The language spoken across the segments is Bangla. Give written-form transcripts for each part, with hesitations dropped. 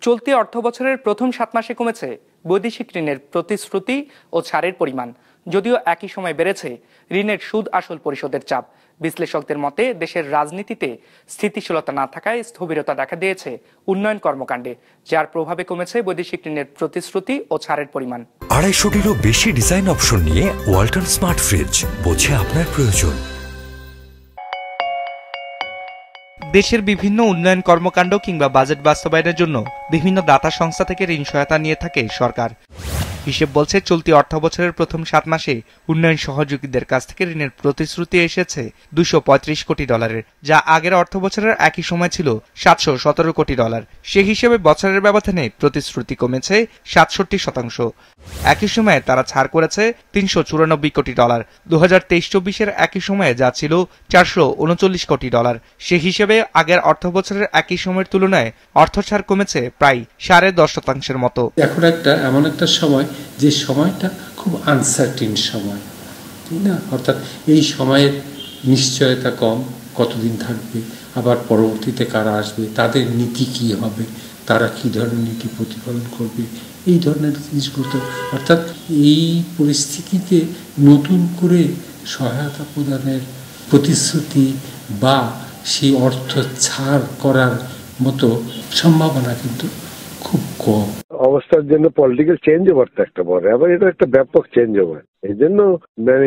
চলতি অর্থবছরের প্রথম 7 মাসে কমেছে বৈদেশিক ঋণের প্রতিশ্রুতি ও ছাড়ের পরিমাণ, যদিও একই সময় বেড়েছে ঋণের সুদ আসল পরিশোধের চাপ। বিশ্লেষকদের মতে দেশের রাজনীতিতে স্থিতিশীলতা না থাকায় স্থবিরতা দেখা দিয়েছে উন্নয়ন কর্মকাণ্ডে, যার প্রভাবে কমেছে বৈদেশিক ঋণের প্রতিশ্রুতি ও ছাড়ের পরিমাণ। 250-টিরও বেশি ডিজাইন অপশন নিয়ে ওয়ালটন স্মার্ট ফ্রিজ, বোঝে আপনার প্রয়োজন। দেশের বিভিন্ন উন্নয়ন কর্মকাণ্ড কিংবা বাজেট বাস্তবায়নের জন্য বিভিন্ন দাতা সংস্থা থেকে ঋণ সহায়তা নিয়ে থাকে সরকার। হিসেব বলছে চলতি অর্থবছরের প্রথম 7 মাসে উন্নয়ন সহযোগীদের কাছ থেকে ঋণের প্রতিশ্রুতি এসেছে $235 কোটি, যা আগের অর্থবছরের একই সময় ছিল $717 কোটি। সে হিসেবে বছরের ব্যবধানে প্রতিশ্রুতি কমেছে 67%। একই সময়ে তারা ছাড় করেছে $394 কোটি। 2023-24-এর একই সময়ে যা ছিল $439 কোটি। সে হিসেবে আগের অর্থবছরের একই সময়ের তুলনায় অর্থ ছাড় কমেছে প্রায় 10.5% মতো। এখন এমন একটা সময়, যে সময়টা খুব আনসার্টিন সময়, তাই না? অর্থাৎ এই সময়ের নিশ্চয়তা কম, কতদিন থাকবে, আবার পরবর্তীতে কারা আসবে, তাদের নীতি কি হবে, তারা কি ধরনের নীতি প্রতিপালন করবে, এই ধরনের জিনিসগুলো। অর্থাৎ এই পরিস্থিতিতে নতুন করে সহায়তা প্রদানের প্রতিশ্রুতি বা সেই অর্থ ছাড় করার মতো সম্ভাবনা কিন্তু খুব কম। অবস্থার জন্য পলিটিক্যাল চেঞ্জ ওভারটা একটা বড়, আবার এটা একটা ব্যাপক চেঞ্জ ওভার। এই জন্য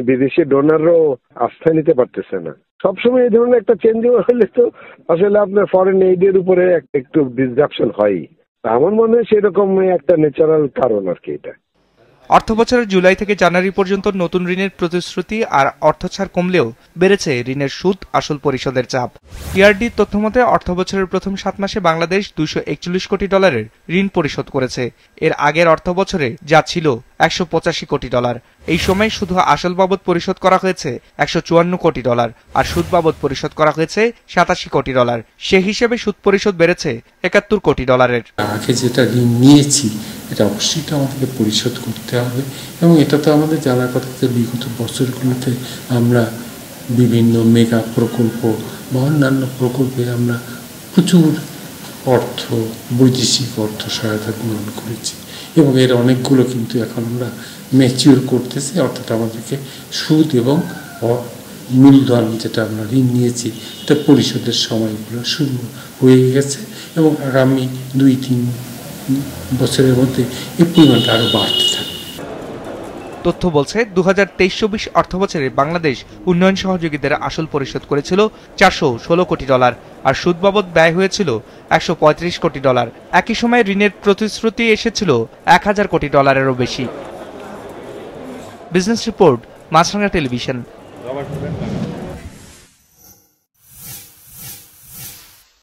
বিদেশি ডোনারও আস্থা নিতে পারতেছে না। সবসময় এই ধরনের একটা চেঞ্জ ওভার হলে তো আসলে আপনার ফরেন এইডের উপরে একটু ডিসরাপশন হয়। আমার মনে হয় সেরকম একটা ন্যাচারাল কারণ আর কি এটা। অর্থবছরের জুলাই থেকে জানুয়ারি পর্যন্ত নতুন ঋণের প্রতিশ্রুতি আর অর্থ ছাড় কমলেও বেড়েছে ঋণের সুদ আসল পরিশোধের চাপ। টিআরডি তথ্যমতে অর্থবছরের প্রথম 7 মাসে বাংলাদেশ $241 কোটি ঋণ পরিশোধ করেছে। এর আগের অর্থবছরে যা ছিল $185 কোটি। এই সময় শুধু আসল বাবদ পরিশোধ করা হয়েছে $154 কোটি আর সুদ বাবদ পরিশোধ করা হয়েছে $87 কোটি। সে হিসেবে সুদ পরিশোধ বেড়েছে $71 কোটি। আগে যেটা ঋণ নিয়েছি এটা অবশ্যই আমাদেরকে পরিশোধ করতে হবে, এবং এটা তো আমাদের জানার কথা যে বিগত বছরগুলোতে আমরা বিভিন্ন মেগা প্রকল্প বা অন্যান্য প্রকল্পে আমরা প্রচুর অর্থ, বৈদেশিক অর্থ সহায়তা গ্রহণ করেছি, এবং এর অনেকগুলো কিন্তু এখন আমরা ম্যাচিওর করতেছি। অর্থাৎ আমাদেরকে সুদ এবং মূলধন যেটা আমরা ঋণ নিয়েছি এটা পরিশোধের সময়গুলো শুরু হয়ে গেছে, এবং আগামী 2-3 বছরের মধ্যে এই পরিমাণটা আরো বাড়তে থাকবে। তথ্য বলছে 2023-24 অর্থবছরে বাংলাদেশ উন্নয়ন সহযোগীদের আসল পরিশোধ করেছিল $416 কোটি আর সুদ বাবদ ব্যয় হয়েছিল $135 কোটি। একই সময়ে ঋণের প্রতিশ্রুতি এসেছিল $1000 কোটি এরও বেশি। বিজনেস রিপোর্ট, মাছরাঙা টেলিভিশন।